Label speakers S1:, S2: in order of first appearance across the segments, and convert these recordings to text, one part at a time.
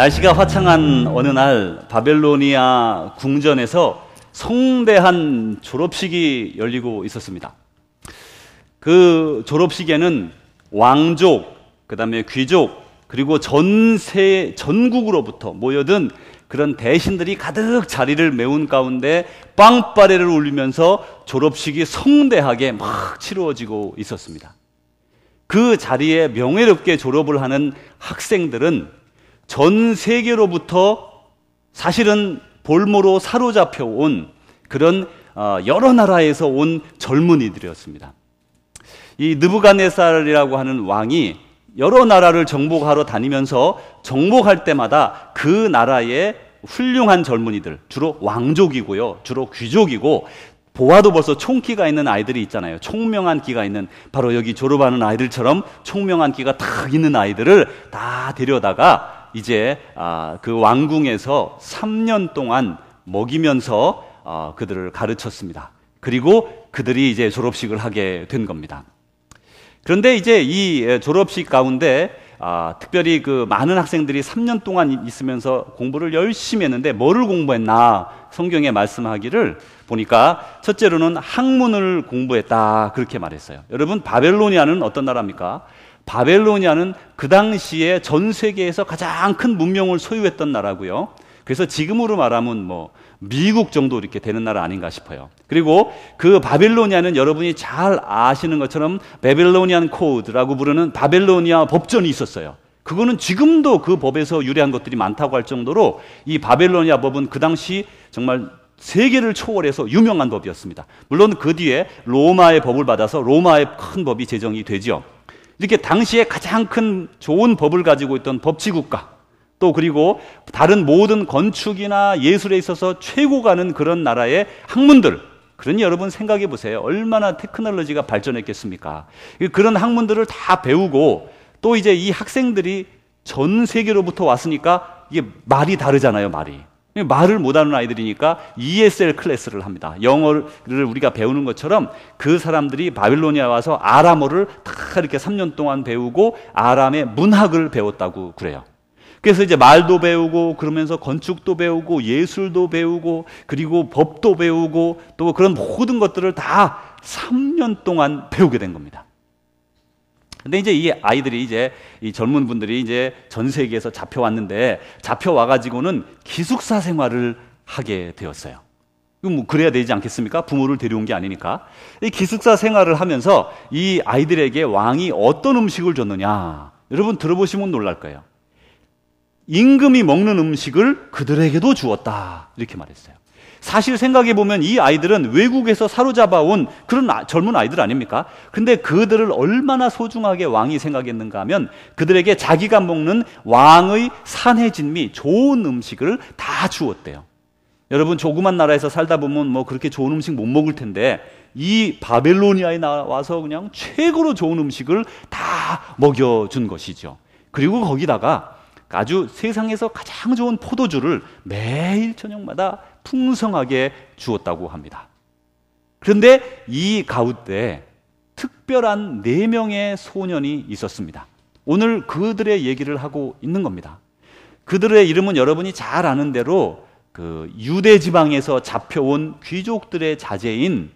S1: 날씨가 화창한 어느 날 바벨로니아 궁전에서 성대한 졸업식이 열리고 있었습니다. 그 졸업식에는 왕족, 그 다음에 귀족, 그리고 전국으로부터 모여든 그런 대신들이 가득 자리를 메운 가운데 빵빠레를 울리면서 졸업식이 성대하게 막 치루어지고 있었습니다. 그 자리에 명예롭게 졸업을 하는 학생들은 전 세계로부터 사실은 볼모로 사로잡혀 온 그런 여러 나라에서 온 젊은이들이었습니다. 이 느부갓네살이라고 하는 왕이 여러 나라를 정복하러 다니면서 정복할 때마다 그 나라의 훌륭한 젊은이들, 주로 왕족이고요, 주로 귀족이고, 보아도 벌써 총기가 있는 아이들이 있잖아요. 총명한 기가 있는, 바로 여기 졸업하는 아이들처럼 총명한 기가 탁 있는 아이들을 다 데려다가 이제 그 왕궁에서 3년 동안 먹이면서 그들을 가르쳤습니다. 그리고 그들이 이제 졸업식을 하게 된 겁니다. 그런데 이제 이 졸업식 가운데 특별히 그 많은 학생들이 3년 동안 있으면서 공부를 열심히 했는데 뭐를 공부했나 성경에 말씀하기를 보니까 첫째로는 학문을 공부했다 그렇게 말했어요. 여러분, 바벨로니아는 어떤 나라입니까? 바벨로니아는 그 당시에 전 세계에서 가장 큰 문명을 소유했던 나라고요. 그래서 지금으로 말하면 뭐 미국 정도 이렇게 되는 나라 아닌가 싶어요. 그리고 그 바벨로니아는 여러분이 잘 아시는 것처럼 바벨로니안 코드라고 부르는 바벨로니아 법전이 있었어요. 그거는 지금도 그 법에서 유래한 것들이 많다고 할 정도로 이 바벨로니아 법은 그 당시 정말 세계를 초월해서 유명한 법이었습니다. 물론 그 뒤에 로마의 법을 받아서 로마의 큰 법이 제정이 되죠. 이렇게 당시에 가장 큰 좋은 법을 가지고 있던 법치국가, 또 그리고 다른 모든 건축이나 예술에 있어서 최고가는 그런 나라의 학문들, 그러니 여러분 생각해 보세요. 얼마나 테크놀로지가 발전했겠습니까? 그런 학문들을 다 배우고, 또 이제 이 학생들이 전 세계로부터 왔으니까 이게 말이 다르잖아요, 말을 못하는 아이들이니까 ESL 클래스를 합니다. 영어를 우리가 배우는 것처럼 그 사람들이 바빌로니아에 와서 아람어를 다 이렇게 3년 동안 배우고 아람의 문학을 배웠다고 그래요. 그래서 이제 말도 배우고, 그러면서 건축도 배우고, 예술도 배우고, 그리고 법도 배우고, 또 그런 모든 것들을 다 3년 동안 배우게 된 겁니다. 근데 이제 이 아이들이 이제 이 젊은 분들이 이제 전 세계에서 잡혀왔는데, 잡혀와가지고는 기숙사 생활을 하게 되었어요. 뭐 그래야 되지 않겠습니까? 부모를 데려온 게 아니니까. 이 기숙사 생활을 하면서 이 아이들에게 왕이 어떤 음식을 줬느냐, 여러분 들어보시면 놀랄 거예요. 임금이 먹는 음식을 그들에게도 주었다 이렇게 말했어요. 사실 생각해 보면 이 아이들은 외국에서 사로잡아 온 그런 젊은 아이들 아닙니까? 근데 그들을 얼마나 소중하게 왕이 생각했는가 하면 그들에게 자기가 먹는 왕의 산해진미, 좋은 음식을 다 주었대요. 여러분, 조그만 나라에서 살다 보면 뭐 그렇게 좋은 음식 못 먹을 텐데 이 바벨로니아에 나와서 그냥 최고로 좋은 음식을 다 먹여준 것이죠. 그리고 거기다가 아주 세상에서 가장 좋은 포도주를 매일 저녁마다 풍성하게 주었다고 합니다. 그런데 이 가운데 특별한 4명의 소년이 있었습니다. 오늘 그들의 얘기를 하고 있는 겁니다. 그들의 이름은 여러분이 잘 아는 대로 그 유대 지방에서 잡혀온 귀족들의 자제인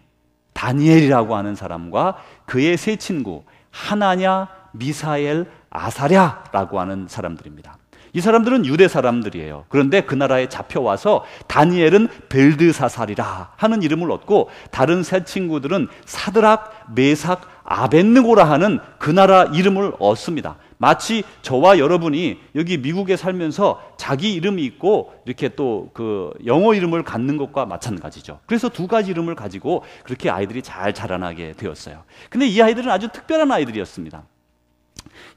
S1: 다니엘이라고 하는 사람과 그의 세 친구 하나냐, 미사엘, 아사랴라고 하는 사람들입니다. 이 사람들은 유대 사람들이에요. 그런데 그 나라에 잡혀와서 다니엘은 벨드사살이라 하는 이름을 얻고, 다른 세 친구들은 사드락, 메삭, 아벳느고라 하는 그 나라 이름을 얻습니다. 마치 저와 여러분이 여기 미국에 살면서 자기 이름이 있고 이렇게 또 그 영어 이름을 갖는 것과 마찬가지죠. 그래서 두 가지 이름을 가지고 그렇게 아이들이 잘 자라나게 되었어요. 근데 이 아이들은 아주 특별한 아이들이었습니다.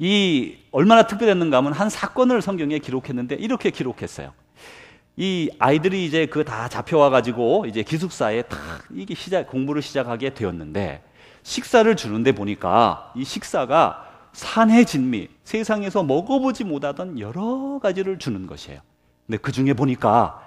S1: 이 얼마나 특별했는가 하면 한 사건을 성경에 기록했는데 이렇게 기록했어요. 이 아이들이 이제 그 다 잡혀와 가지고 이제 기숙사에 딱 이게 공부를 시작하게 되었는데, 식사를 주는데 보니까 이 식사가 산해진미, 세상에서 먹어보지 못하던 여러 가지를 주는 것이에요. 근데 그 중에 보니까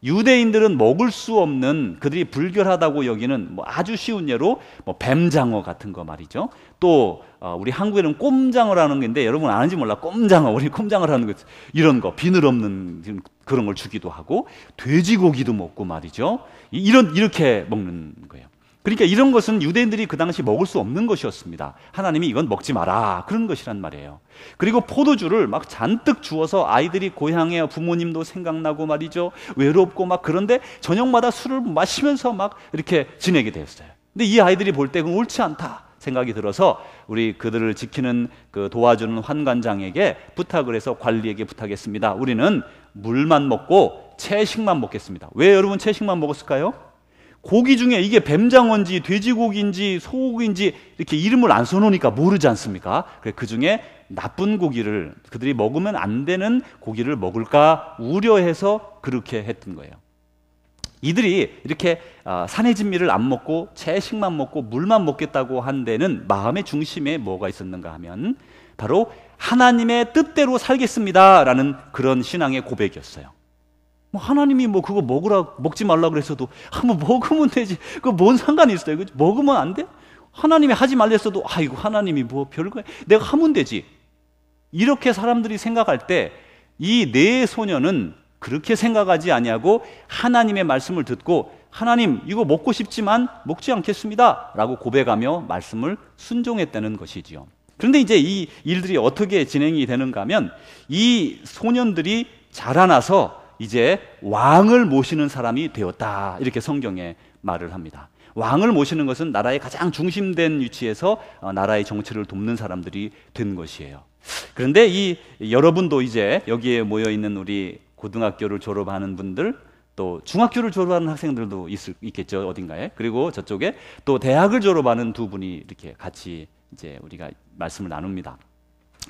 S1: 유대인들은 먹을 수 없는, 그들이 불결하다고 여기는 뭐 아주 쉬운 예로 뭐 뱀장어 같은 거 말이죠. 또 우리 한국에는 꼼장어라는 게 있는데 여러분 아는지 몰라. 꼼장어, 우리 꼼장어라는 거 이런 거 비늘 없는 그런 걸 주기도 하고, 돼지고기도 먹고 말이죠. 이렇게 먹는 거예요. 그러니까 이런 것은 유대인들이 그 당시 먹을 수 없는 것이었습니다. 하나님이 이건 먹지 마라 그런 것이란 말이에요. 그리고 포도주를 막 잔뜩 주어서 아이들이 고향에 부모님도 생각나고 말이죠, 외롭고 막, 그런데 저녁마다 술을 마시면서 막 이렇게 지내게 되었어요. 근데 이 아이들이 볼 때 그건 옳지 않다 생각이 들어서 우리 그들을 지키는 그 도와주는 환관장에게 부탁을 해서 관리에게 부탁했습니다. 우리는 물만 먹고 채식만 먹겠습니다. 왜 여러분 채식만 먹었을까요? 고기 중에 이게 뱀장어인지 돼지고기인지 소고기인지 이렇게 이름을 안 써놓으니까 모르지 않습니까? 그 중에 나쁜 고기를, 그들이 먹으면 안 되는 고기를 먹을까 우려해서 그렇게 했던 거예요. 이들이 이렇게 산의 진미를 안 먹고 채식만 먹고 물만 먹겠다고 한 데는 마음의 중심에 뭐가 있었는가 하면 바로 하나님의 뜻대로 살겠습니다라는 그런 신앙의 고백이었어요. 뭐 하나님이 뭐 그거 먹지 말라 그랬어도 한번 먹으면 되지. 그거 뭔 상관이 있어요? 그죠? 먹으면 안 돼? 하나님이 하지 말랬어도 아이고 하나님이 뭐 별거야. 내가 하면 되지. 이렇게 사람들이 생각할 때 이 네 소녀는 그렇게 생각하지 아니하고 하나님의 말씀을 듣고 하나님 이거 먹고 싶지만 먹지 않겠습니다 라고 고백하며 말씀을 순종했다는 것이지요. 그런데 이제 이 일들이 어떻게 진행이 되는가 하면 이 소년들이 자라나서 이제 왕을 모시는 사람이 되었다, 이렇게 성경에 말을 합니다. 왕을 모시는 것은 나라의 가장 중심된 위치에서 나라의 정치를 돕는 사람들이 된 것이에요. 그런데 여러분도 이제 여기에 모여있는 우리 고등학교를 졸업하는 분들, 또 중학교를 졸업하는 학생들도 있겠죠, 어딘가에. 그리고 저쪽에 또 대학을 졸업하는 두 분이 이렇게 같이 이제 우리가 말씀을 나눕니다.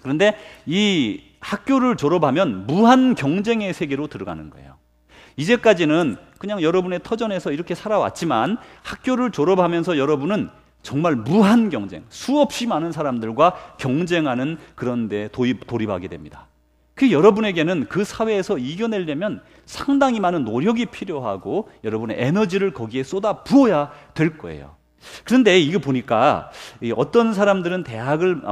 S1: 그런데 이 학교를 졸업하면 무한 경쟁의 세계로 들어가는 거예요. 이제까지는 그냥 여러분의 터전에서 이렇게 살아왔지만 학교를 졸업하면서 여러분은 정말 무한 경쟁, 수없이 많은 사람들과 경쟁하는 그런 데 돌입하게 됩니다. 그 여러분에게는 그 사회에서 이겨내려면 상당히 많은 노력이 필요하고 여러분의 에너지를 거기에 쏟아 부어야 될 거예요. 그런데 이거 보니까 어떤 사람들은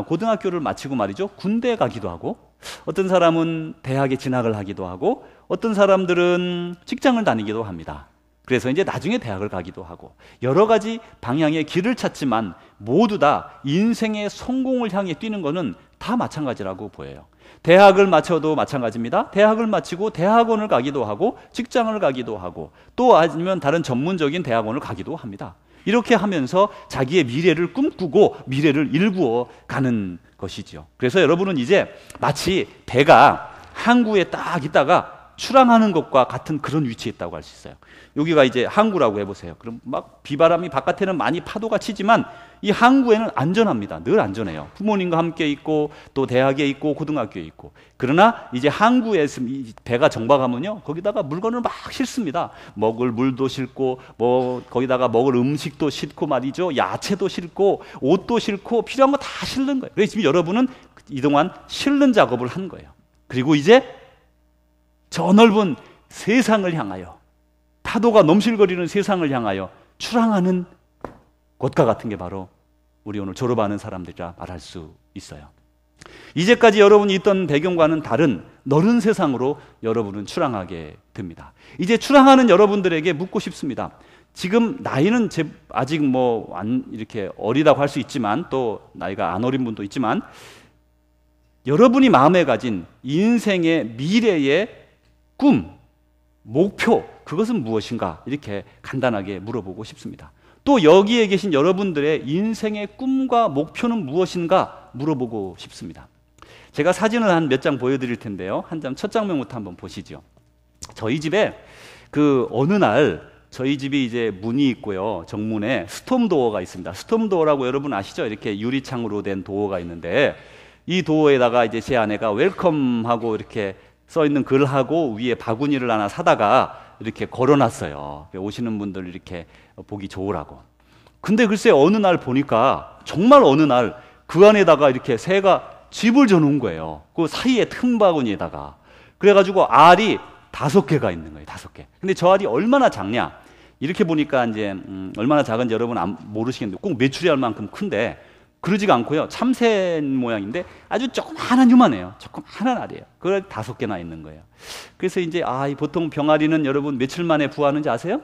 S1: 고등학교를 마치고 말이죠, 군대에 가기도 하고, 어떤 사람은 대학에 진학을 하기도 하고, 어떤 사람들은 직장을 다니기도 합니다. 그래서 이제 나중에 대학을 가기도 하고, 여러 가지 방향의 길을 찾지만 모두 다 인생의 성공을 향해 뛰는 것은 다 마찬가지라고 보여요. 대학을 마쳐도 마찬가지입니다. 대학을 마치고 대학원을 가기도 하고 직장을 가기도 하고 또 아니면 다른 전문적인 대학원을 가기도 합니다. 이렇게 하면서 자기의 미래를 꿈꾸고 미래를 일구어 가는 것이죠. 그래서 여러분은 이제 마치 배가 항구에 딱 있다가 출항하는 것과 같은 그런 위치에 있다고 할 수 있어요. 여기가 이제 항구라고 해보세요. 그럼 막 비바람이 바깥에는 많이 파도가 치지만 이 항구에는 안전합니다. 늘 안전해요. 부모님과 함께 있고 또 대학에 있고 고등학교에 있고. 그러나 이제 항구에 배가 정박하면요, 거기다가 물건을 막 싣습니다. 먹을 물도 싣고 뭐 거기다가 먹을 음식도 싣고 말이죠, 야채도 싣고 옷도 싣고 필요한 거 다 싣는 거예요. 그래서 지금 여러분은 이동안 싣는 작업을 한 거예요. 그리고 이제 저 넓은 세상을 향하여, 파도가 넘실거리는 세상을 향하여 출항하는 것과 같은 게 바로 우리 오늘 졸업하는 사람들이라 말할 수 있어요. 이제까지 여러분이 있던 배경과는 다른 넓은 세상으로 여러분은 출항하게 됩니다. 이제 출항하는 여러분들에게 묻고 싶습니다. 지금 나이는 아직 이렇게 어리다고 할 수 있지만 또 나이가 안 어린 분도 있지만 여러분이 마음에 가진 인생의 미래의 꿈, 목표, 그것은 무엇인가? 이렇게 간단하게 물어보고 싶습니다. 또 여기에 계신 여러분들의 인생의 꿈과 목표는 무엇인가 물어보고 싶습니다. 제가 사진을 한 몇 장 보여드릴 텐데요. 첫 장면부터 한번 보시죠. 저희 집에 어느 날 저희 집이 이제 문이 있고요, 정문에 스톰도어가 있습니다. 스톰도어라고 여러분 아시죠? 이렇게 유리창으로 된 도어가 있는데 이 도어에다가 이제 제 아내가 웰컴 하고 이렇게 써 있는 글하고 위에 바구니를 하나 사다가 이렇게 걸어놨어요. 오시는 분들 이렇게 보기 좋으라고. 근데 글쎄 어느 날 보니까 정말 어느 날 그 안에다가 이렇게 새가 집을 져놓은 거예요. 그 사이에 틈 바구니에다가. 그래가지고 알이 5개가 있는 거예요. 5개. 근데 저 알이 얼마나 작냐? 이렇게 보니까 이제 얼마나 작은지 여러분 모르시겠는데 꼭 메추리알 만큼 큰데 그러지가 않고요. 참새 모양인데 아주 조그마한 유만해요. 조그마한 알이에요. 그걸 5개나 있는 거예요. 그래서 이제 보통 병아리는 여러분 며칠 만에 부화하는지 아세요?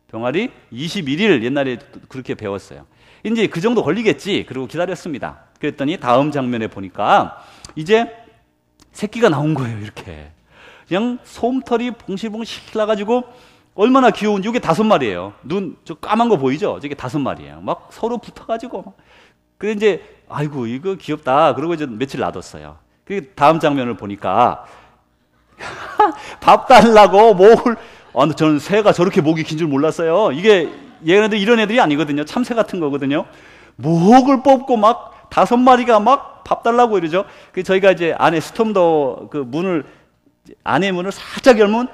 S1: 병아리 21일 옛날에 그렇게 배웠어요. 이제 그 정도 걸리겠지. 그리고 기다렸습니다. 그랬더니 다음 장면에 보니까 이제 새끼가 나온 거예요. 이렇게 그냥 솜털이 봉실봉실 나가지고 얼마나 귀여운지. 이게 5마리예요. 눈 저 까만 거 보이죠? 저게 5마리예요. 막 서로 붙어가지고 막. 그래 이제 아이고 이거 귀엽다. 그러고 이제 며칠 놔뒀어요. 그 다음 장면을 보니까 밥 달라고 목을 저는 새가 저렇게 목이 긴 줄 몰랐어요. 이게 얘네들 이런 애들이 아니거든요. 참새 같은 거거든요. 목을 뽑고 막 5마리가 막 밥 달라고 이러죠. 그 저희가 이제 안에 스톰더 그 문을 안에 문을 살짝 열면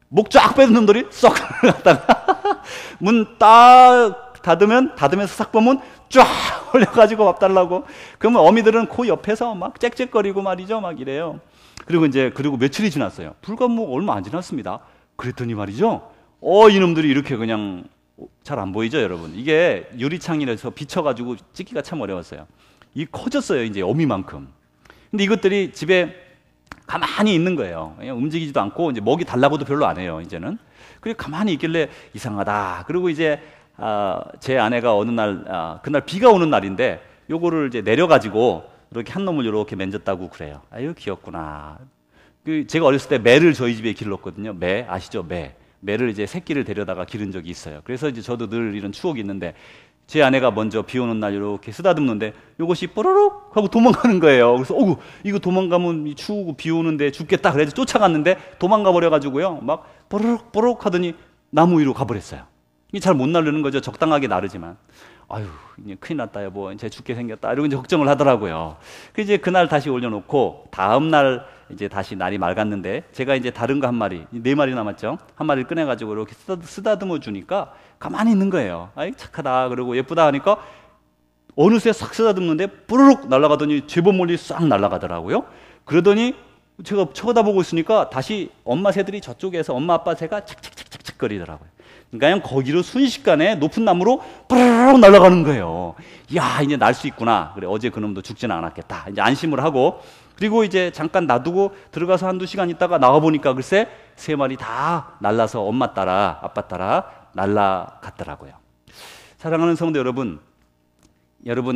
S1: 목 쫙 빼는 놈들이 쏙 갔다가 문 딱 닫으면서 싹 보면 쫙 올려가지고 밥 달라고. 그러면 어미들은 그 옆에서 막 짹짹거리고 말이죠. 막 이래요. 그리고 며칠이 지났어요. 불과 뭐 얼마 안 지났습니다. 그랬더니 말이죠. 이놈들이 이렇게 그냥 잘 안 보이죠, 여러분? 이게 유리창이라서 비쳐가지고 찍기가 참 어려웠어요. 이 커졌어요, 이제 어미만큼. 근데 이것들이 집에 가만히 있는 거예요. 그냥 움직이지도 않고 이제 먹이 달라고도 별로 안 해요, 이제는. 그리고 가만히 있길래 이상하다. 그리고 이제 제 아내가 어느 날 그날 비가 오는 날인데 요거를 이제 내려가지고 이렇게 한 놈을 이렇게 만졌다고 그래요. 아유 귀엽구나. 제가 어렸을 때 매를 저희 집에 길렀거든요. 매 아시죠? 매를 이제 새끼를 데려다가 기른 적이 있어요. 그래서 이제 저도 늘 이런 추억이 있는데 제 아내가 먼저 비 오는 날 이렇게 쓰다듬는데 이것이 뽀로록 하고 도망가는 거예요. 그래서 이거 도망가면 추우고 비 오는데 죽겠다. 그래서 쫓아갔는데 도망가 버려가지고요. 막 뽀로록 하더니 나무 위로 가버렸어요. 이게 잘 못 나르는 거죠. 적당하게 나르지만. 아유, 이제 큰일 났다, 여보. 이제 죽게 생겼다. 이러고 이제 걱정을 하더라고요. 이제 그날 다시 올려놓고 다음날 이제 다시 날이 맑았는데 제가 이제 다른 거 1마리, 4마리 남았죠. 1마리를 꺼내가지고 이렇게 쓰다듬어 주니까 가만히 있는 거예요. 아이, 착하다. 그러고 예쁘다 하니까 어느새 싹 쓰다듬는데 뿌르륵 날아가더니 제법 멀리 싹 날아가더라고요. 그러더니 제가 쳐다보고 있으니까 다시 엄마 새들이 저쪽에서 엄마 아빠 새가 착착착착착 거리더라고요. 그러니까 거기로 순식간에 높은 나무로 뿌르륵 날아가는 거예요. 야, 이제 날 수 있구나. 그래, 어제 그놈도 죽지는 않았겠다. 이제 안심을 하고 그리고 이제 잠깐 놔두고 들어가서 1-2시간 있다가 나와보니까 글쎄 3마리 다 날라서 엄마 따라 아빠 따라 날아갔더라고요. 사랑하는 성도 여러분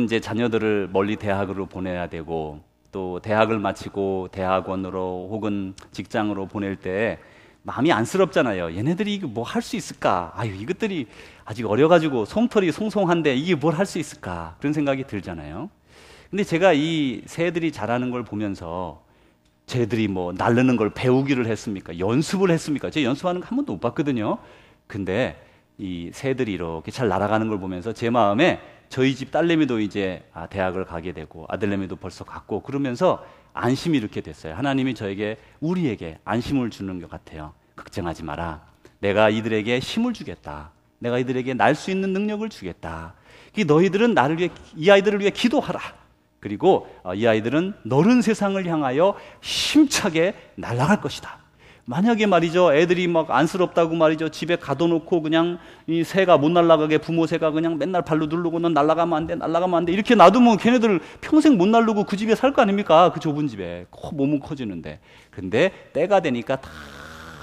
S1: 이제 자녀들을 멀리 대학으로 보내야 되고 또 대학을 마치고 대학원으로 혹은 직장으로 보낼 때 마음이 안쓰럽잖아요. 얘네들이 이거 뭐 할 수 있을까? 아유, 이것들이 아직 어려가지고 솜털이 송송한데 이게 뭘 할 수 있을까? 그런 생각이 들잖아요. 근데 제가 이 새들이 자라는 걸 보면서 쟤들이 뭐 날르는 걸 배우기를 했습니까? 연습을 했습니까? 제가 연습하는 거 한 번도 못 봤거든요. 근데 이 새들이 이렇게 잘 날아가는 걸 보면서 제 마음에 저희 집 딸내미도 이제 대학을 가게 되고 아들내미도 벌써 갔고 그러면서 안심이 이렇게 됐어요. 하나님이 우리에게 안심을 주는 것 같아요. 걱정하지 마라. 내가 이들에게 힘을 주겠다. 내가 이들에게 날 수 있는 능력을 주겠다. 너희들은 이 아이들을 위해 기도하라. 그리고 이 아이들은 너른 세상을 향하여 힘차게 날아갈 것이다. 만약에 말이죠, 애들이 막 안쓰럽다고 말이죠, 집에 가둬놓고 그냥 이 새가 못 날아가게 부모 새가 그냥 맨날 발로 누르고 넌 날아가면 안 돼, 날아가면 안 돼. 이렇게 놔두면 걔네들 평생 못 날르고 그 집에 살 거 아닙니까? 그 좁은 집에. 몸은 커지는데. 근데 때가 되니까 다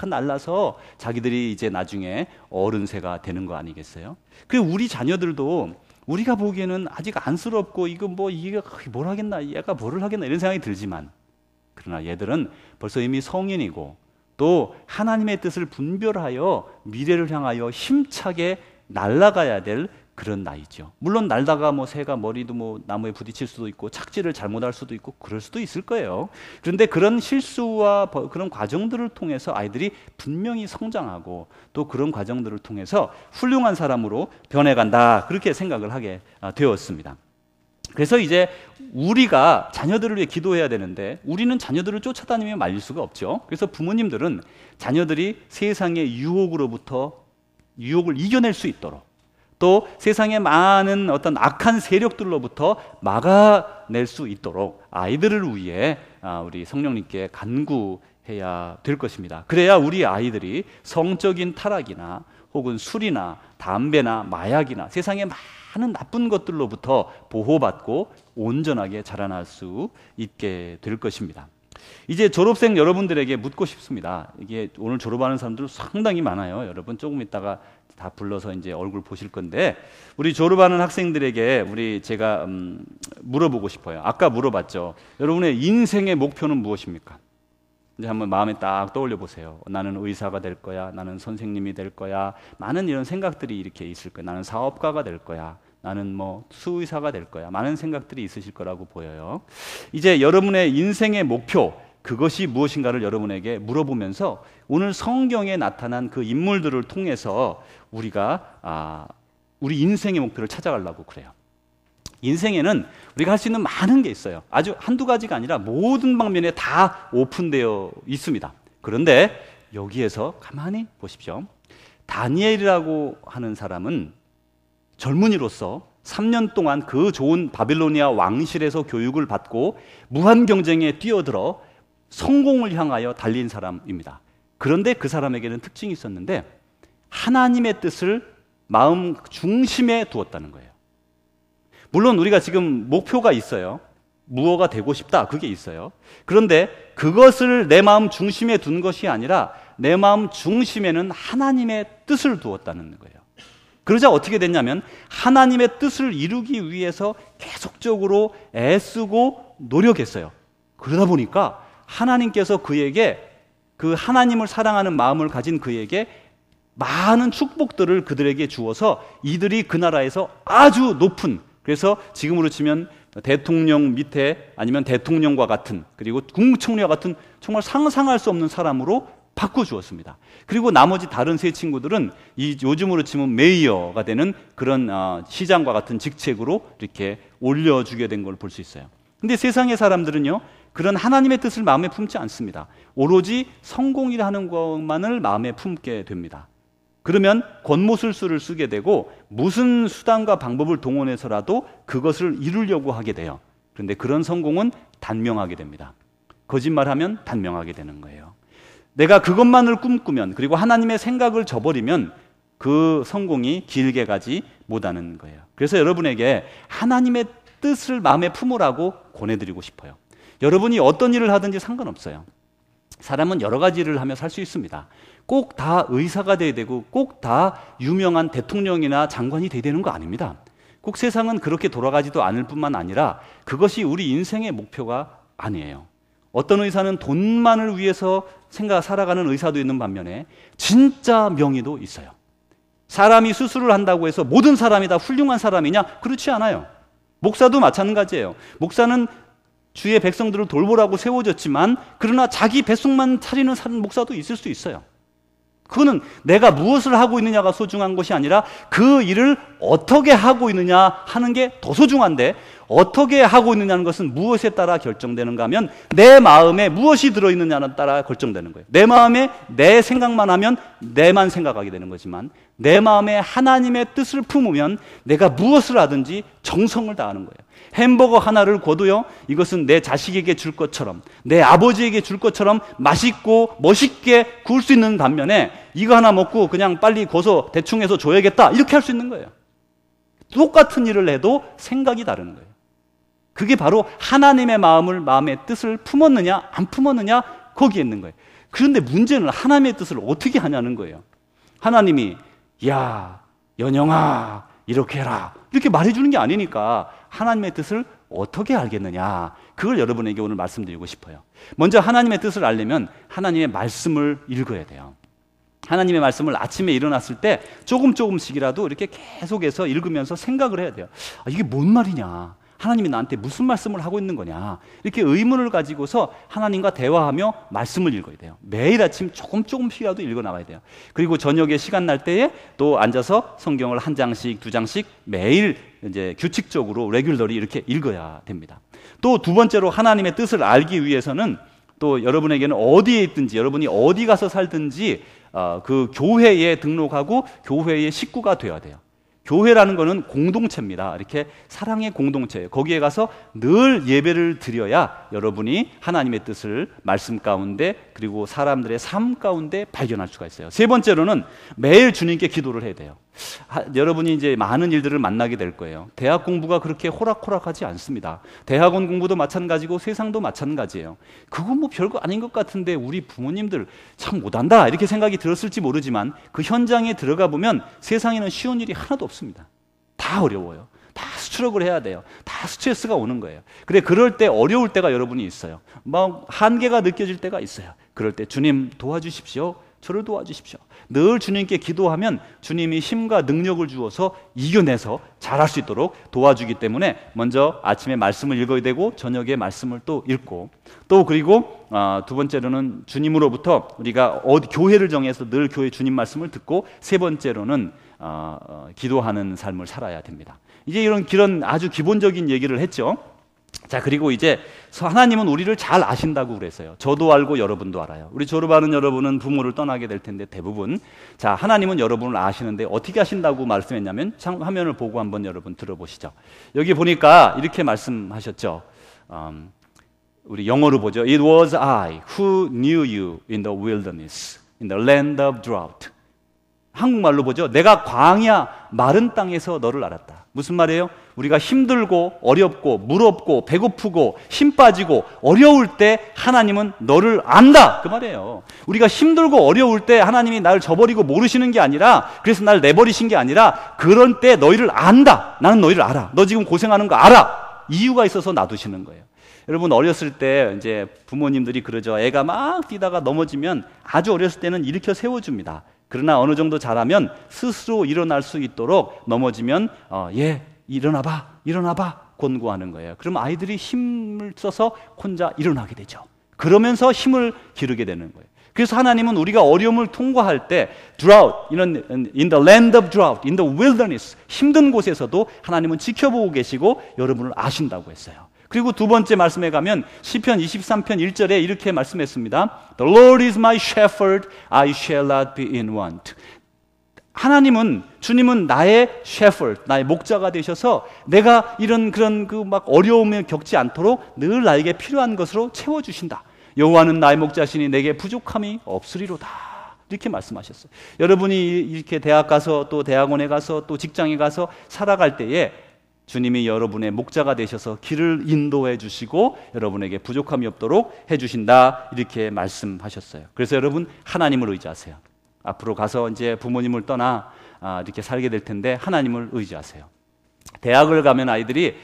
S1: 날라서 자기들이 이제 나중에 어른 새가 되는 거 아니겠어요? 그리고 우리 자녀들도 우리가 보기에는 아직 안쓰럽고 이게 뭘 하겠나, 얘가 뭐를 하겠나 이런 생각이 들지만 그러나 얘들은 벌써 이미 성인이고 또 하나님의 뜻을 분별하여 미래를 향하여 힘차게 날아가야 될 그런 나이죠. 물론 날다가 새가 머리도 나무에 부딪힐 수도 있고 착지를 잘못할 수도 있고 그럴 수도 있을 거예요. 그런데 그런 실수와 그런 과정들을 통해서 아이들이 분명히 성장하고 또 그런 과정들을 통해서 훌륭한 사람으로 변해간다. 그렇게 생각을 하게 되었습니다. 그래서 이제 우리가 자녀들을 위해 기도해야 되는데 우리는 자녀들을 쫓아다니며 말릴 수가 없죠. 그래서 부모님들은 자녀들이 세상의 유혹을 이겨낼 수 있도록 또 세상의 많은 어떤 악한 세력들로부터 막아낼 수 있도록 아이들을 위해 우리 성령님께 간구해 해야 될 것입니다. 그래야 우리 아이들이 성적인 타락이나 혹은 술이나 담배나 마약이나 세상의 많은 나쁜 것들로부터 보호받고 온전하게 자라날 수 있게 될 것입니다. 이제 졸업생 여러분들에게 묻고 싶습니다. 이게 오늘 졸업하는 사람들 상당히 많아요. 여러분 조금 있다가 다 불러서 이제 얼굴 보실 건데, 우리 졸업하는 학생들에게 제가 물어보고 싶어요. 아까 물어봤죠. 여러분의 인생의 목표는 무엇입니까? 이제 한번 마음에 딱 떠올려 보세요. 나는 의사가 될 거야. 나는 선생님이 될 거야. 많은 이런 생각들이 이렇게 있을 거야. 나는 사업가가 될 거야. 나는 뭐 수의사가 될 거야. 많은 생각들이 있으실 거라고 보여요. 이제 여러분의 인생의 목표, 그것이 무엇인가를 여러분에게 물어보면서 오늘 성경에 나타난 그 인물들을 통해서 우리가 우리 인생의 목표를 찾아가려고 그래요. 인생에는 우리가 할 수 있는 많은 게 있어요. 아주 한두 가지가 아니라 모든 방면에 다 오픈되어 있습니다. 그런데 여기에서 가만히 보십시오. 다니엘이라고 하는 사람은 젊은이로서 3년 동안 그 좋은 바빌로니아 왕실에서 교육을 받고 무한 경쟁에 뛰어들어 성공을 향하여 달린 사람입니다. 그런데 그 사람에게는 특징이 있었는데 하나님의 뜻을 마음 중심에 두었다는 거예요. 물론 우리가 지금 목표가 있어요. 무엇가 되고 싶다, 그게 있어요. 그런데 그것을 내 마음 중심에 둔 것이 아니라 내 마음 중심에는 하나님의 뜻을 두었다는 거예요. 그러자 어떻게 됐냐면 하나님의 뜻을 이루기 위해서 계속적으로 애쓰고 노력했어요. 그러다 보니까 하나님께서 그에게, 그 하나님을 사랑하는 마음을 가진 그에게 많은 축복들을 그들에게 주어서 이들이 그 나라에서 아주 높은, 그래서 지금으로 치면 대통령 밑에 아니면 대통령과 같은, 그리고 국무총리와 같은 정말 상상할 수 없는 사람으로 바꿔주었습니다. 그리고 나머지 다른 세 친구들은 요즘으로 치면 메이어가 되는 그런 시장과 같은 직책으로 이렇게 올려주게 된 걸 볼 수 있어요. 근데 세상의 사람들은요, 그런 하나님의 뜻을 마음에 품지 않습니다. 오로지 성공이라는 것만을 마음에 품게 됩니다. 그러면 권모술수를 쓰게 되고 무슨 수단과 방법을 동원해서라도 그것을 이루려고 하게 돼요. 그런데 그런 성공은 단명하게 됩니다. 거짓말하면 단명하게 되는 거예요. 내가 그것만을 꿈꾸면, 그리고 하나님의 생각을 저버리면 그 성공이 길게 가지 못하는 거예요. 그래서 여러분에게 하나님의 뜻을 마음에 품으라고 권해드리고 싶어요. 여러분이 어떤 일을 하든지 상관없어요. 사람은 여러 가지 일을 하며 살 수 있습니다. 꼭 다 의사가 돼야 되고 꼭 다 유명한 대통령이나 장관이 돼야 되는 거 아닙니다. 꼭 세상은 그렇게 돌아가지도 않을 뿐만 아니라 그것이 우리 인생의 목표가 아니에요. 어떤 의사는 돈만을 위해서 살아가는 의사도 있는 반면에 진짜 명의도 있어요. 사람이 수술을 한다고 해서 모든 사람이 다 훌륭한 사람이냐? 그렇지 않아요. 목사도 마찬가지예요. 목사는 주의 백성들을 돌보라고 세워졌지만 그러나 자기 뱃속만 차리는 목사도 있을 수 있어요. 그거는 내가 무엇을 하고 있느냐가 소중한 것이 아니라 그 일을 어떻게 하고 있느냐 하는 게 더 소중한데, 어떻게 하고 있느냐는 것은 무엇에 따라 결정되는가 하면 내 마음에 무엇이 들어있느냐에 따라 결정되는 거예요. 내 마음에 내 생각만 하면 내만 생각하게 되는 거지만 내 마음에 하나님의 뜻을 품으면 내가 무엇을 하든지 정성을 다하는 거예요. 햄버거 하나를 구워도요, 이것은 내 자식에게 줄 것처럼, 내 아버지에게 줄 것처럼 맛있고 멋있게 구울 수 있는 반면에 이거 하나 먹고 그냥 빨리 구워서 대충 해서 줘야겠다, 이렇게 할 수 있는 거예요. 똑같은 일을 해도 생각이 다른 거예요. 그게 바로 하나님의 마음의 뜻을 품었느냐 안 품었느냐, 거기에 있는 거예요. 그런데 문제는 하나님의 뜻을 어떻게 하냐는 거예요. 하나님이 야 연영아 이렇게 해라 이렇게 말해주는 게 아니니까 하나님의 뜻을 어떻게 알겠느냐, 그걸 여러분에게 오늘 말씀드리고 싶어요. 먼저 하나님의 뜻을 알려면 하나님의 말씀을 읽어야 돼요. 하나님의 말씀을 아침에 일어났을 때 조금씩이라도 이렇게 계속해서 읽으면서 생각을 해야 돼요. 이게 뭔 말이냐, 하나님이 나한테 무슨 말씀을 하고 있는 거냐, 이렇게 의문을 가지고서 하나님과 대화하며 말씀을 읽어야 돼요. 매일 아침 조금씩이라도 읽어 나가야 돼요. 그리고 저녁에 시간 날 때에 또 앉아서 성경을 한 장씩 두 장씩 매일 이제 규칙적으로 레귤러리 이렇게 읽어야 됩니다. 또 두 번째로 하나님의 뜻을 알기 위해서는 또 여러분에게는 어디에 있든지, 여러분이 어디 가서 살든지 그 교회에 등록하고 교회의 식구가 되어야 돼요. 교회라는 거는 공동체입니다. 이렇게 사랑의 공동체예요. 거기에 가서 늘 예배를 드려야 여러분이 하나님의 뜻을 말씀 가운데 그리고 사람들의 삶 가운데 발견할 수가 있어요. 세 번째로는 매일 주님께 기도를 해야 돼요. 여러분이 이제 많은 일들을 만나게 될 거예요. 대학 공부가 그렇게 호락호락하지 않습니다. 대학원 공부도 마찬가지고 세상도 마찬가지예요. 그거 뭐 별거 아닌 것 같은데 우리 부모님들 참 못한다 이렇게 생각이 들었을지 모르지만 그 현장에 들어가 보면 세상에는 쉬운 일이 하나도 없습니다. 다 어려워요. 다 스트럭을 해야 돼요. 다 스트레스가 오는 거예요. 그래, 그럴 때 어려울 때가 여러분이 있어요. 막 한계가 느껴질 때가 있어요. 그럴 때 주님 도와주십시오. 저를 도와주십시오. 늘 주님께 기도하면 주님이 힘과 능력을 주어서 이겨내서 잘할 수 있도록 도와주기 때문에 먼저 아침에 말씀을 읽어야 되고 저녁에 말씀을 또 읽고 또 그리고 두 번째로는 주님으로부터 우리가 교회를 정해서 늘 교회 주님 말씀을 듣고 세 번째로는 기도하는 삶을 살아야 됩니다. 이제 이런 아주 기본적인 얘기를 했죠. 자, 그리고 이제 하나님은 우리를 잘 아신다고 그랬어요. 저도 알고 여러분도 알아요. 우리 졸업하는 여러분은 부모를 떠나게 될 텐데 대부분 자, 하나님은 여러분을 아시는데 어떻게 아신다고 말씀했냐면 화면을 보고 한번 여러분 들어보시죠. 여기 보니까 이렇게 말씀하셨죠. 우리 영어로 보죠. It was I who knew you in the wilderness, in the land of drought. 한국말로 보죠. 내가 광야 마른 땅에서 너를 알았다. 무슨 말이에요? 우리가 힘들고 어렵고 무겁고 배고프고 힘 빠지고 어려울 때 하나님은 너를 안다 그 말이에요. 우리가 힘들고 어려울 때 하나님이 나를 저버리고 모르시는 게 아니라 그래서 나를 내버리신 게 아니라 그런 때 너희를 안다. 나는 너희를 알아. 너 지금 고생하는 거 알아. 이유가 있어서 놔두시는 거예요. 여러분 어렸을 때 이제 부모님들이 그러죠. 애가 막 뛰다가 넘어지면 아주 어렸을 때는 일으켜 세워줍니다. 그러나 어느 정도 자라면 스스로 일어날 수 있도록 넘어지면 일어나봐 권고하는 거예요. 그럼 아이들이 힘을 써서 혼자 일어나게 되죠. 그러면서 힘을 기르게 되는 거예요. 그래서 하나님은 우리가 어려움을 통과할 때 drought, in the land of drought, in the wilderness 힘든 곳에서도 하나님은 지켜보고 계시고 여러분을 아신다고 했어요. 그리고 두 번째 말씀에 가면 시편 23편 1절에 이렇게 말씀했습니다. The Lord is my shepherd, I shall not be in want. 하나님은 주님은 나의 shepherd, 나의 목자가 되셔서 내가 그런 막 어려움을 겪지 않도록 늘 나에게 필요한 것으로 채워 주신다. 여호와는 나의 목자시니 내게 부족함이 없으리로다. 이렇게 말씀하셨어요. 여러분이 이렇게 대학 가서 또 대학원에 가서 또 직장에 가서 살아갈 때에 주님이 여러분의 목자가 되셔서 길을 인도해 주시고 여러분에게 부족함이 없도록 해 주신다 이렇게 말씀하셨어요. 그래서 여러분 하나님을 의지하세요. 앞으로 가서 이제 부모님을 떠나 이렇게 살게 될 텐데 하나님을 의지하세요. 대학을 가면 아이들이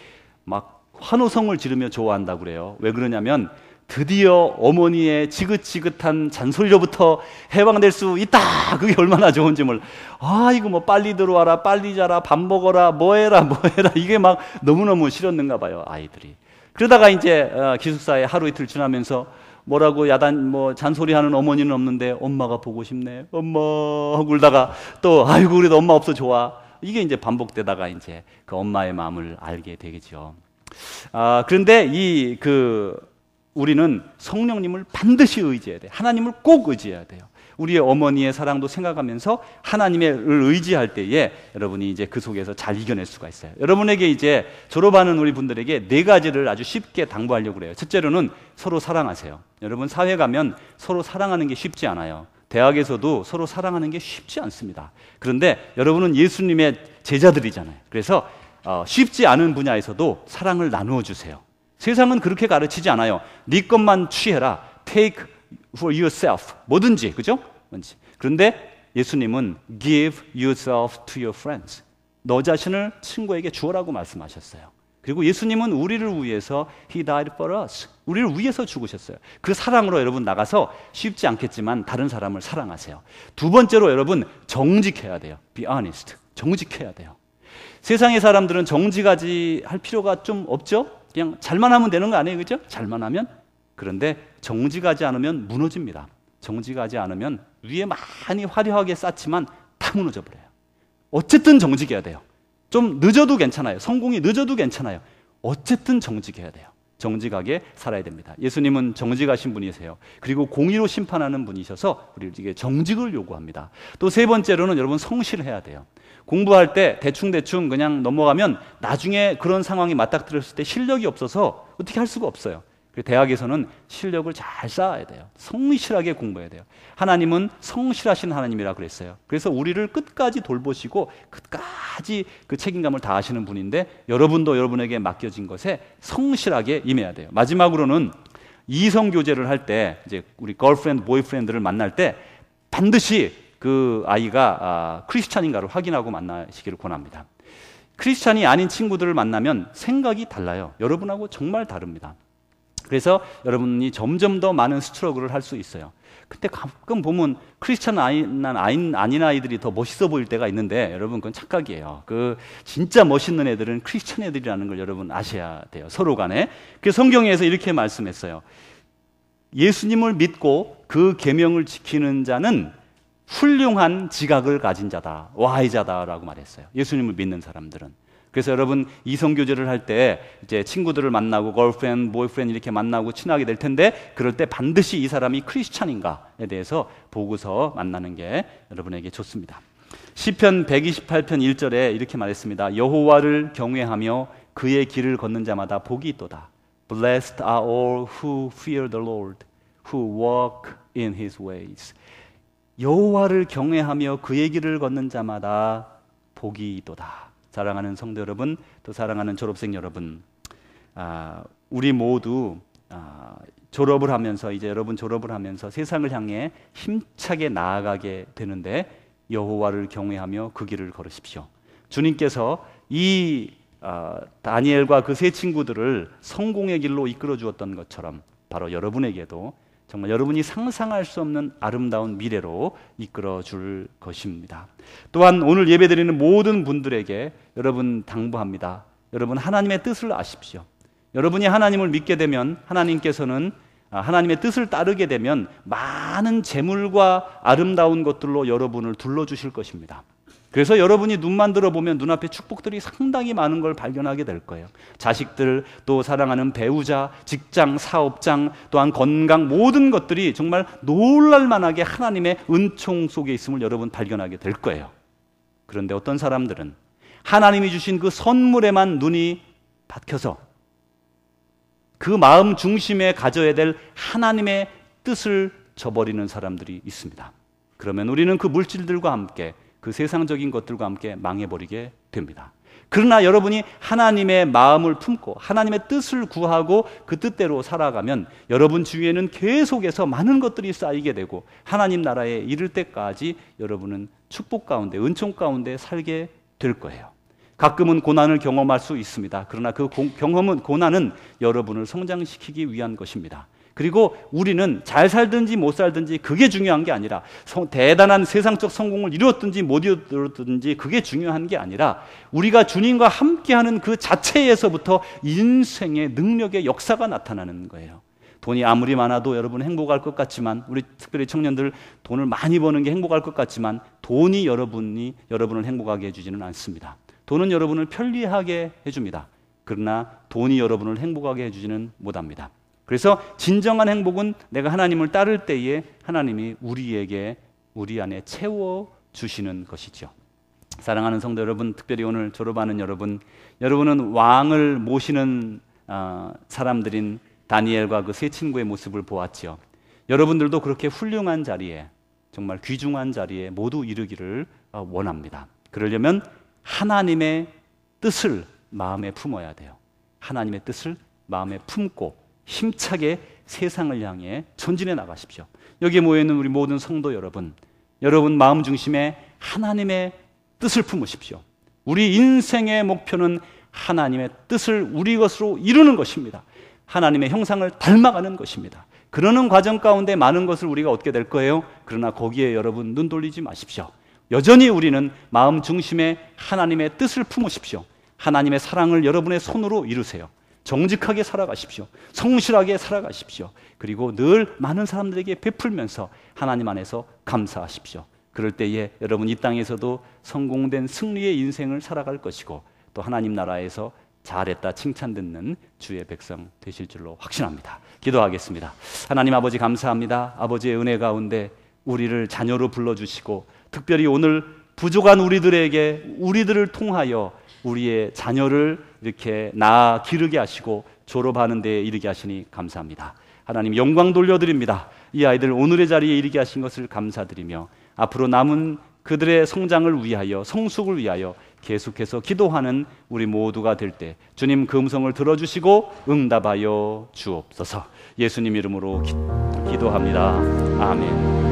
S1: 막 환호성을 지르며 좋아한다고 그래요. 왜 그러냐면 드디어 어머니의 지긋지긋한 잔소리로부터 해방될 수 있다. 그게 얼마나 좋은지 몰라. 이거 뭐 빨리 들어와라, 빨리 자라, 밥 먹어라, 뭐해라 이게 막 너무너무 싫었는가 봐요, 아이들이. 그러다가 이제 기숙사에 하루 이틀 지나면서 뭐라고 잔소리하는 어머니는 없는데 엄마가 보고 싶네, 엄마 하고 울다가 또 아이고 그래도 엄마 없어 좋아. 이게 이제 반복되다가 이제 그 엄마의 마음을 알게 되겠죠. 그런데 우리는 성령님을 반드시 의지해야 돼요. 하나님을 꼭 의지해야 돼요. 우리의 어머니의 사랑도 생각하면서 하나님을 의지할 때에 여러분이 이제 그 속에서 잘 이겨낼 수가 있어요. 여러분에게 이제 졸업하는 우리 분들에게 4가지를 아주 쉽게 당부하려고 그래요. 첫째로는 서로 사랑하세요. 여러분 사회 가면 서로 사랑하는 게 쉽지 않아요. 대학에서도 서로 사랑하는 게 쉽지 않습니다. 그런데 여러분은 예수님의 제자들이잖아요. 그래서 쉽지 않은 분야에서도 사랑을 나누어 주세요. 세상은 그렇게 가르치지 않아요. 네 것만 취해라. Take for yourself. 뭐든지, 그죠? 그런데 예수님은 give yourself to your friends. 너 자신을 친구에게 주어라고 말씀하셨어요. 그리고 예수님은 우리를 위해서 He died for us. 우리를 위해서 죽으셨어요. 그 사랑으로 여러분 나가서 쉽지 않겠지만 다른 사람을 사랑하세요. 두 번째로 여러분 정직해야 돼요. Be honest. 정직해야 돼요. 세상의 사람들은 정직하지 할 필요가 좀 없죠? 그냥 잘만 하면 되는 거 아니에요, 그죠? 잘만 하면. 그런데 정직하지 않으면 무너집니다. 정직하지 않으면 위에 많이 화려하게 쌓지만 다 무너져 버려요. 어쨌든 정직해야 돼요. 좀 늦어도 괜찮아요. 성공이 늦어도 괜찮아요. 어쨌든 정직해야 돼요. 정직하게 살아야 됩니다. 예수님은 정직하신 분이세요. 그리고 공의로 심판하는 분이셔서 우리에게 정직을 요구합니다. 또 세 번째로는 여러분 성실해야 돼요. 공부할 때 대충대충 그냥 넘어가면 나중에 그런 상황이 맞닥뜨렸을 때 실력이 없어서 어떻게 할 수가 없어요. 대학에서는 실력을 잘 쌓아야 돼요. 성실하게 공부해야 돼요. 하나님은 성실하신 하나님이라 그랬어요. 그래서 우리를 끝까지 돌보시고 끝까지 그 책임감을 다하시는 분인데 여러분도 여러분에게 맡겨진 것에 성실하게 임해야 돼요. 마지막으로는 이성 교제를 할 때 이제 우리 걸프렌드, 보이프렌드를 만날 때 반드시 그 아이가 크리스찬인가를 확인하고 만나시기를 권합니다. 크리스찬이 아닌 친구들을 만나면 생각이 달라요. 여러분하고 정말 다릅니다. 그래서 여러분이 점점 더 많은 스트러글을 할 수 있어요. 근데 가끔 보면 크리스찬 아닌 아이들이 더 멋있어 보일 때가 있는데 여러분 그건 착각이에요. 그 진짜 멋있는 애들은 크리스찬 애들이라는 걸 여러분 아셔야 돼요. 서로 간에. 그래서 성경에서 이렇게 말씀했어요. 예수님을 믿고 그 계명을 지키는 자는 훌륭한 지각을 가진 자다, 와이자다라고 말했어요. 예수님을 믿는 사람들은. 그래서 여러분 이성교제를 할 때 이제 친구들을 만나고 걸프렌드, 보이프렌드 이렇게 만나고 친하게 될 텐데 그럴 때 반드시 이 사람이 크리스찬인가에 대해서 보고서 만나는 게 여러분에게 좋습니다. 시편 128편 1절에 이렇게 말했습니다. 여호와를 경외하며 그의 길을 걷는 자마다 복이 있도다. Blessed are all who fear the Lord, who walk in his ways. 여호와를 경외하며 그의 길을 걷는 자마다 복이 있도다. 사랑하는 성도 여러분, 또 사랑하는 졸업생 여러분, 우리 모두 졸업을 하면서 이제 여러분 졸업을 하면서 세상을 향해 힘차게 나아가게 되는데 여호와를 경외하며 그 길을 걸으십시오. 주님께서 이 다니엘과 그 세 친구들을 성공의 길로 이끌어 주었던 것처럼 바로 여러분에게도 정말 여러분이 상상할 수 없는 아름다운 미래로 이끌어 줄 것입니다. 또한 오늘 예배드리는 모든 분들에게 여러분 당부합니다. 여러분 하나님의 뜻을 아십시오. 여러분이 하나님을 믿게 되면 하나님께서는 하나님의 뜻을 따르게 되면 많은 재물과 아름다운 것들로 여러분을 둘러주실 것입니다. 그래서 여러분이 눈만 들어보면 눈앞에 축복들이 상당히 많은 걸 발견하게 될 거예요. 자식들, 또 사랑하는 배우자, 직장, 사업장, 또한 건강 모든 것들이 정말 놀랄만하게 하나님의 은총 속에 있음을 여러분 발견하게 될 거예요. 그런데 어떤 사람들은 하나님이 주신 그 선물에만 눈이 박혀서 그 마음 중심에 가져야 될 하나님의 뜻을 저버리는 사람들이 있습니다. 그러면 우리는 그 물질들과 함께 그 세상적인 것들과 함께 망해버리게 됩니다. 그러나 여러분이 하나님의 마음을 품고 하나님의 뜻을 구하고 그 뜻대로 살아가면 여러분 주위에는 계속해서 많은 것들이 쌓이게 되고 하나님 나라에 이를 때까지 여러분은 축복 가운데 은총 가운데 살게 될 거예요. 가끔은 고난을 경험할 수 있습니다. 그러나 그 고난은 여러분을 성장시키기 위한 것입니다. 그리고 우리는 잘 살든지 못 살든지 그게 중요한 게 아니라 대단한 세상적 성공을 이루었든지 못 이루었든지 그게 중요한 게 아니라 우리가 주님과 함께하는 그 자체에서부터 인생의 능력의 역사가 나타나는 거예요. 돈이 아무리 많아도 여러분은 행복할 것 같지만 우리 특별히 청년들 돈을 많이 버는 게 행복할 것 같지만 돈이 여러분을 행복하게 해주지는 않습니다. 돈은 여러분을 편리하게 해줍니다. 그러나 돈이 여러분을 행복하게 해주지는 못합니다. 그래서 진정한 행복은 내가 하나님을 따를 때에 하나님이 우리 안에 채워주시는 것이죠. 사랑하는 성도 여러분, 특별히 오늘 졸업하는 여러분은 왕을 모시는 사람들인 다니엘과 그 세 친구의 모습을 보았죠. 여러분들도 그렇게 훌륭한 자리에, 정말 귀중한 자리에 모두 이르기를 원합니다. 그러려면 하나님의 뜻을 마음에 품어야 돼요. 하나님의 뜻을 마음에 품고 힘차게 세상을 향해 전진해 나가십시오. 여기에 모여있는 우리 모든 성도 여러분 마음 중심에 하나님의 뜻을 품으십시오. 우리 인생의 목표는 하나님의 뜻을 우리 것으로 이루는 것입니다. 하나님의 형상을 닮아가는 것입니다. 그러는 과정 가운데 많은 것을 우리가 얻게 될 거예요. 그러나 거기에 여러분 눈 돌리지 마십시오. 여전히 우리는 마음 중심에 하나님의 뜻을 품으십시오. 하나님의 사랑을 여러분의 손으로 이루세요. 정직하게 살아가십시오. 성실하게 살아가십시오. 그리고 늘 많은 사람들에게 베풀면서 하나님 안에서 감사하십시오. 그럴 때에 여러분 이 땅에서도 성공된 승리의 인생을 살아갈 것이고 또 하나님 나라에서 잘했다 칭찬 듣는 주의 백성 되실 줄로 확신합니다. 기도하겠습니다. 하나님 아버지 감사합니다. 아버지의 은혜 가운데 우리를 자녀로 불러주시고 특별히 오늘 부족한 우리들을 통하여 우리의 자녀를 이렇게 낳아 기르게 하시고 졸업하는 데에 이르게 하시니 감사합니다. 하나님 영광 돌려드립니다. 이 아이들 오늘의 자리에 이르게 하신 것을 감사드리며 앞으로 남은 그들의 성장을 위하여 성숙을 위하여 계속해서 기도하는 우리 모두가 될 때 주님 그 음성을 들어주시고 응답하여 주옵소서. 예수님 이름으로 기도합니다. 아멘.